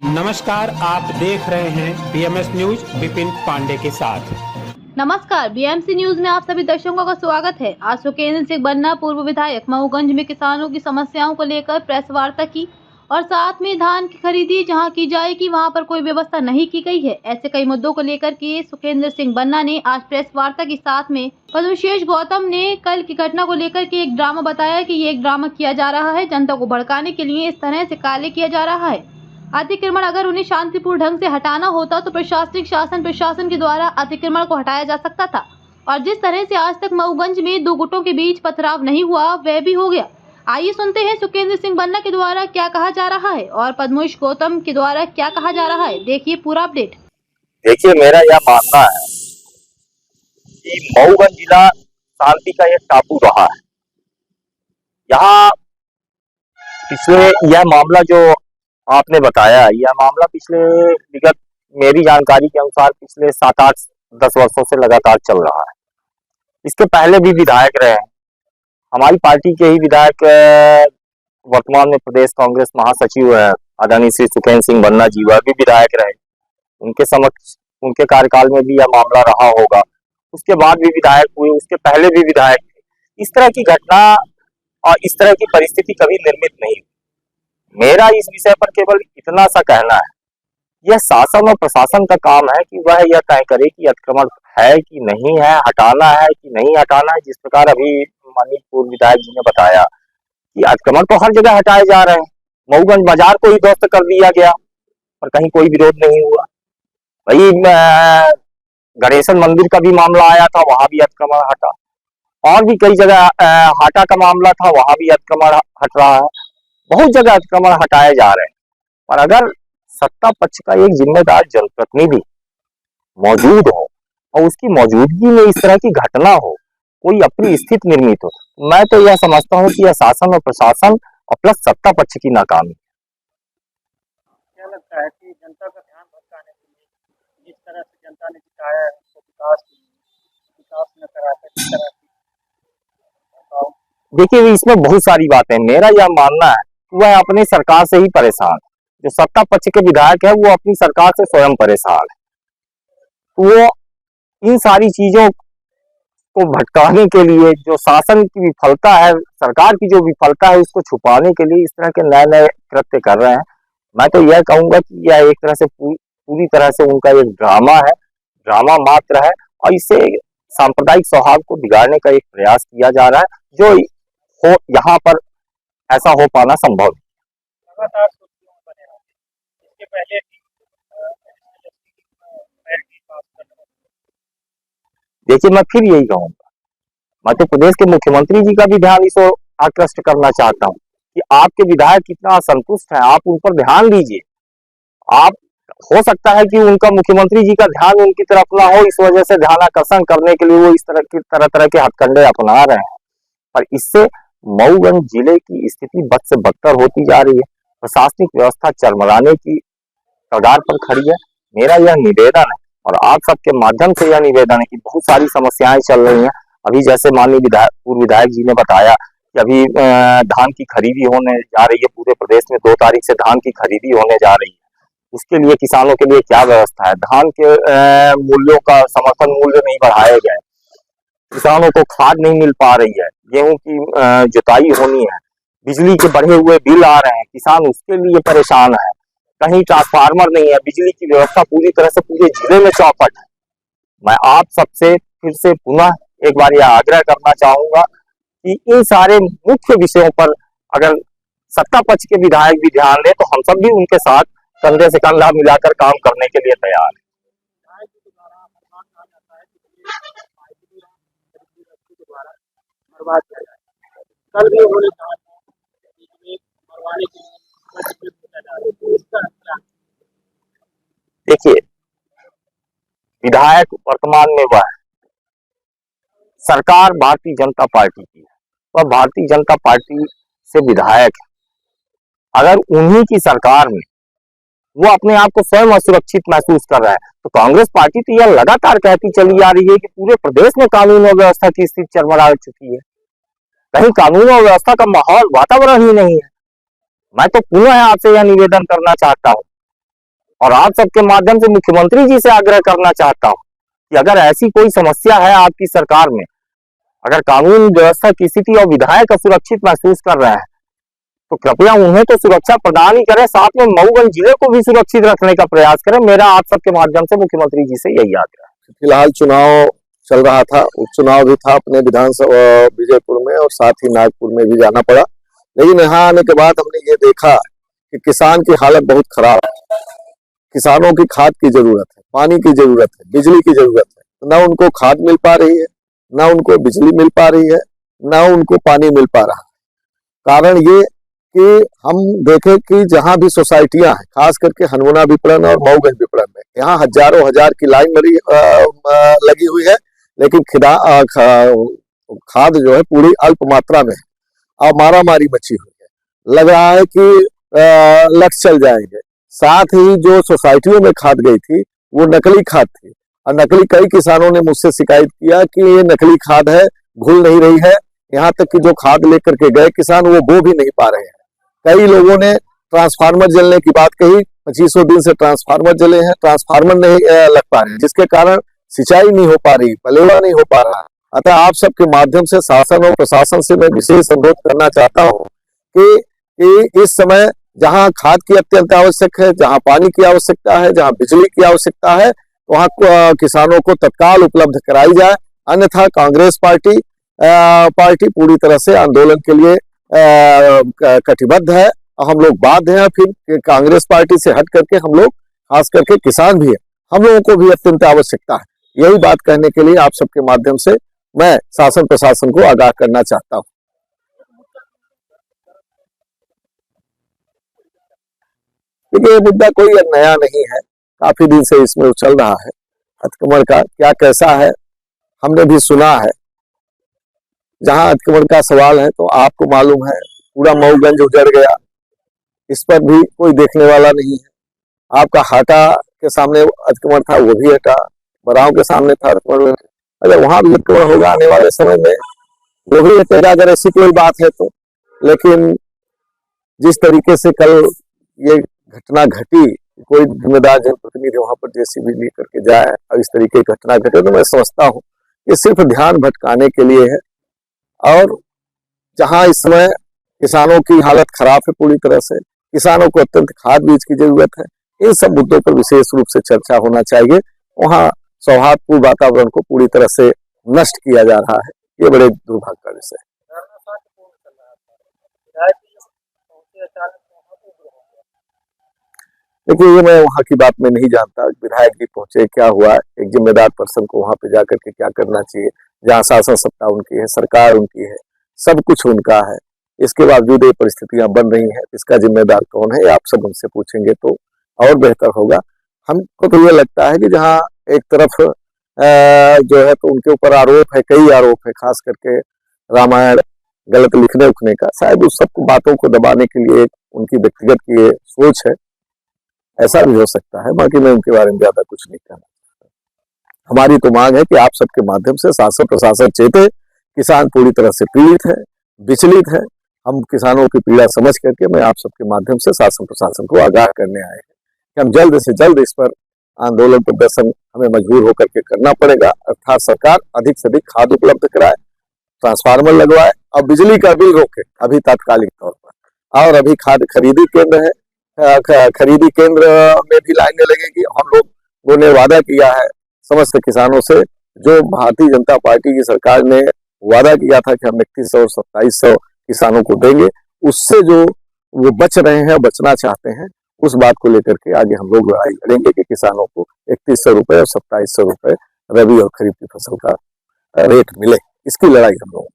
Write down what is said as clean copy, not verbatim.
नमस्कार, आप देख रहे हैं बीएमएस न्यूज विपिन पांडे के साथ। नमस्कार, बीएमसी न्यूज में आप सभी दर्शकों का स्वागत है। आज सुकेंद्र सिंह बन्ना पूर्व विधायक मऊगंज में किसानों की समस्याओं को लेकर प्रेस वार्ता की और साथ में धान की खरीदी जहां की जाएगी वहां पर कोई व्यवस्था नहीं की गई है। ऐसे कई मुद्दों को लेकर के सुकेंद्र सिंह बन्ना ने आज प्रेस वार्ता के साथ में पद्मश्री गौतम ने कल की घटना को लेकर के एक ड्रामा बताया कि ये एक ड्रामा किया जा रहा है, जनता को भड़काने के लिए इस तरह से कार्य किया जा रहा है। अतिक्रमण अगर उन्हें शांतिपूर्ण ढंग से हटाना होता तो प्रशासनिक प्रशासन के द्वारा अतिक्रमण को हटाया जा सकता था और जिस तरह से आज तक मऊगंज में दो गुटों के बीच पथराव नहीं हुआ वह भी हो गया। आइए सुनते हैं सुकेंद्र सिंह बन्ना के द्वारा क्या कहा जा रहा है और पद्मश्री गौतम के द्वारा क्या कहा जा रहा है। देखिए पूरा अपडेट। देखिए, मेरा यह मानना है कि मऊगंज जिला शांति का एक टापू रहा है। यहाँ पिछले यह मामला जो आपने बताया, यह मामला पिछले विगत मेरी जानकारी के अनुसार पिछले 7-8-10 वर्षों से लगातार चल रहा है। इसके पहले भी विधायक रहे हैं, हमारी पार्टी के ही विधायक वर्तमान में प्रदेश कांग्रेस महासचिव है आदरणीय श्री सुकेंद्र सिंह बन्ना जी, वह भी विधायक रहे। उनके समक्ष उनके कार्यकाल में भी यह मामला रहा होगा। उसके बाद भी विधायक हुए, उसके पहले भी विधायक थे। इस तरह की घटना और इस तरह की परिस्थिति कभी निर्मित नहीं। मेरा इस विषय पर केवल इतना सा कहना है, यह शासन और प्रशासन का काम है कि वह यह तय करे कि अतिक्रमण है कि नहीं है, हटाना है कि नहीं हटाना है। जिस प्रकार अभी माननीय पूर्व विधायक जी ने बताया कि अतिक्रमण तो हर जगह हटाए जा रहे हैं, मऊगंज बाजार को ही ध्वस्त कर दिया गया और कहीं कोई विरोध नहीं हुआ। वही गणेशन मंदिर का भी मामला आया था, वहां भी अतिक्रमण हटा, और भी कई जगह हाटा का मामला था, वहां भी अतिक्रमण हट रहा है। बहुत जगह अतिक्रमण हटाए जा रहे हैं। और अगर सत्ता पक्ष का एक जिम्मेदार जनप्रतिनिधि मौजूद हो और उसकी मौजूदगी में इस तरह की घटना हो, कोई अपनी स्थिति निर्मित हो, मैं तो यह समझता हूं कि यह शासन और प्रशासन और प्लस सत्ता पक्ष की नाकामी। क्या लगता है कि जनता का ध्यान भटकाने के लिए जिस तरह से जनता ने जिताया है उसको विकास न करा है, किस तरह की देखिए, इसमें बहुत सारी बातें। मेरा यह मानना है कि वह अपनी सरकार से ही परेशान है। जो सत्ता पक्ष के विधायक है वो अपनी सरकार से स्वयं परेशान है। वो इन सारी चीजों को भटकाने के लिए, जो शासन की विफलता है, सरकार की जो विफलता है, उसको छुपाने के लिए इस तरह के नए नए कृत्य कर रहे हैं। मैं तो यह कहूंगा कि यह एक तरह से पूरी तरह से उनका एक ड्रामा है, ड्रामा मात्र है, और इससे सांप्रदायिक सौहार्द को बिगाड़ने का एक प्रयास किया जा रहा है, जो हो यहाँ पर ऐसा हो पाना संभव है। लगातार सुर्खियों में बने रहते हैं। इसके पहले भी देखिए, मैं फिर यही कहूंगा, मैं तो प्रदेश के मुख्यमंत्री जी का भी ध्यान इस ओर आकृष्ट करना चाहता हूं कि आपके विधायक कितना असंतुष्ट हैं, आप उन पर ध्यान दीजिए। आप, हो सकता है कि उनका मुख्यमंत्री जी का ध्यान उनकी तरफ ना हो, इस वजह से ध्यान आकर्षण करने के लिए वो इस तरह के हथकंडे अपना रहे हैं, पर इससे मऊगंज जिले की स्थिति बद से बदतर होती जा रही है। प्रशासनिक व्यवस्था चरमराने की कगार पर खड़ी है। मेरा यह निवेदन है और आप सबके माध्यम से यह निवेदन है कि बहुत सारी समस्याएं चल रही हैं। अभी जैसे माननीय पूर्व विधायक जी ने बताया कि अभी धान की खरीदी होने जा रही है, पूरे प्रदेश में 2 तारीख से धान की खरीदी होने जा रही है। उसके लिए किसानों के लिए क्या व्यवस्था है? धान के मूल्यों का समर्थन मूल्य नहीं बढ़ाया गया है, किसानों को खाद नहीं मिल पा रही है, गेहूं की जुताई होनी है, बिजली के बढ़े हुए बिल आ रहे हैं, किसान उसके लिए परेशान है, कहीं ट्रांसफार्मर नहीं है, बिजली की व्यवस्था पूरी तरह से पूरे जिले में चौपट है। मैं आप सबसे फिर से पुनः एक बार यह आग्रह करना चाहूंगा कि इन सारे मुख्य विषयों पर अगर सत्ता पक्ष के विधायक भी ध्यान दें तो हम सब भी उनके साथ कंधे से कंधा मिलाकर काम करने के लिए तैयार हैं। कल भी उन्होंने कहा था कि मरवाने के लिए देखिए, विधायक वर्तमान में वह है, सरकार भारतीय जनता पार्टी की है, वह भारतीय जनता पार्टी से विधायक है। अगर उन्हीं की सरकार में वो अपने आप को स्वयं असुरक्षित महसूस कर रहा है, तो कांग्रेस पार्टी तो यह लगातार कहती चली आ रही है कि पूरे प्रदेश में कानून और व्यवस्था की स्थिति चरमरा चुकी है, कहीं कानून और व्यवस्था का माहौल, वातावरण ही नहीं है। मैं तो पुनः आपसे यह निवेदन करना चाहता हूं और आप सबके माध्यम से मुख्यमंत्री जी से आग्रह करना चाहता हूं कि अगर ऐसी कोई समस्या है आपकी सरकार में, अगर कानून व्यवस्था की स्थिति और विधायक असुरक्षित महसूस कर रहे हैं, तो कृपया उन्हें तो सुरक्षा प्रदान ही करें, साथ में मऊगंज जिले को भी सुरक्षित रखने का प्रयास करें। मेरा आप सबके माध्यम से मुख्यमंत्री जी से यही आग्रह है। फिलहाल चुनाव चल रहा था, उपचुनाव भी था अपने विधानसभा विजयपुर में और साथ ही नागपुर में भी जाना पड़ा, लेकिन यहाँ आने के बाद हमने ये देखा कि किसान की हालत बहुत खराब है। किसानों की खाद की जरूरत है, पानी की जरूरत है, बिजली की जरूरत है, तो ना उनको खाद मिल पा रही है, ना उनको बिजली मिल पा रही है, ना उनको पानी मिल पा रहा है। कारण ये कि हम देखें कि जहां भी सोसाइटियां हैं, खास करके हनवना विपणन और मऊगंज विपणन में, यहाँ हजारों हजार की लाइन लगी हुई है, लेकिन खाद जो है पूरी अल्प मात्रा में है और मारामारी मची हुई है। लग रहा है कि लक्ष्य चल जाएंगे। साथ ही जो सोसाइटियों में खाद गई थी वो नकली खाद थी और नकली, कई किसानों ने मुझसे शिकायत किया कि ये नकली खाद है, घुल नहीं रही है। यहाँ तक कि जो खाद लेकर के गए किसान वो बो भी नहीं पा रहे हैं। कई लोगों ने ट्रांसफार्मर जलने की बात कही, 2500 दिन से ट्रांसफार्मर जले हैं, ट्रांसफार्मर नहीं लग पा रहे, जिसके कारण सिंचाई नहीं हो पा रही, पलेवा नहीं हो पा रहा। अतः आप सबके माध्यम से शासन और प्रशासन से मैं विशेष अनुरोध करना चाहता हूँ कि इस समय जहां खाद की अत्यंत आवश्यक है, जहां पानी की आवश्यकता है, जहां बिजली की आवश्यकता है, वहां किसानों को तत्काल उपलब्ध कराई जाए। अन्यथा कांग्रेस पार्टी पूरी तरह से आंदोलन के लिए कटिबद्ध है और हम लोग बाध्य हैं। फिर कांग्रेस पार्टी से हट करके हम लोग, खास करके किसान भी है, हम लोगों को भी अत्यंत आवश्यकता है। यही बात कहने के लिए आप सबके माध्यम से मैं शासन प्रशासन को आगाह करना चाहता हूँ। देखिए, ये मुद्दा कोई नया नहीं है, काफी दिन से इसमें उछल रहा है। हथकमर का क्या कैसा है हमने भी सुना है। जहां हथकमर का सवाल है तो आपको मालूम है पूरा मऊगंज उजड़ गया, इस पर भी कोई देखने वाला नहीं है। आपका हाटा के सामने हथकमर था, वो भी हटा। बराव के सामने था हथकमर, अगर वहां भी हथकमर होगा आने वाले समय में, वो भी हटेगा अगर ऐसी कोई बात है तो। लेकिन जिस तरीके से कल ये घटना घटी, कोई जिम्मेदार जनप्रतिनिधि वहां पर जेसीबी लेकर के जाए और इस तरीके की घटना घटे, तो मैं समझता हूँ ये सिर्फ ध्यान भटकाने के लिए है। और जहां इस समय किसानों की हालत खराब है पूरी तरह से, किसानों को अत्यंत खाद बीज की जरूरत है, इन सब मुद्दों पर विशेष रूप से चर्चा होना चाहिए। वहां सौहार्दपूर्ण वातावरण को पूरी तरह से नष्ट किया जा रहा है, ये बड़े दुर्भाग्य का विषय है। देखिए, ये मैं वहां की बात में नहीं जानता, विधायक जी पहुंचे, क्या हुआ, एक जिम्मेदार पर्सन को वहां पे जाकर के क्या करना चाहिए। जहाँ शासन सत्ता उनकी है, सरकार उनकी है, सब कुछ उनका है, इसके बावजूद ये परिस्थितियां बन रही हैं, इसका जिम्मेदार कौन है, आप सब उनसे पूछेंगे तो और बेहतर होगा। हमको तो ये लगता है कि जहाँ एक तरफ जो है तो उनके ऊपर आरोप है, कई आरोप है, खास करके रामायण गलत लिखने उखने का, शायद उस सब बातों को दबाने के लिए उनकी व्यक्तिगत की सोच है, ऐसा भी हो सकता है। बाकी मैं उनके बारे में ज्यादा कुछ नहीं कहना चाहता। हमारी तो मांग है कि आप सबके माध्यम से शासन प्रशासन चेते, किसान पूरी तरह से पीड़ित है, विचलित है। हम किसानों की पीड़ा समझ करके मैं आप सबके माध्यम से शासन प्रशासन को आगाह करने आए हैं कि हम जल्द से जल्द इस पर आंदोलन प्रदर्शन हमें मजबूर होकर के करना पड़ेगा। अर्थात सरकार अधिक से अधिक खाद उपलब्ध कराए, ट्रांसफार्मर लगवाए और बिजली का बिल रोके अभी तात्कालिक तौर पर। और अभी खाद खरीदी केंद्र है, खरीदी केंद्र में भी लाइनें लगेगी। हम लोगों ने वादा किया है समस्त किसानों से, जो भारतीय जनता पार्टी की सरकार ने वादा किया था कि हम 3100 और 2700 किसानों को देंगे, उससे जो वो बच रहे हैं, बचना चाहते हैं, उस बात को लेकर के आगे हम लोग लड़ाई लड़ेंगे कि किसानों को 3100 रुपए और 2700 रुपए रबी और खरीफ की फसल का रेट मिले। इसकी लड़ाई हम लोग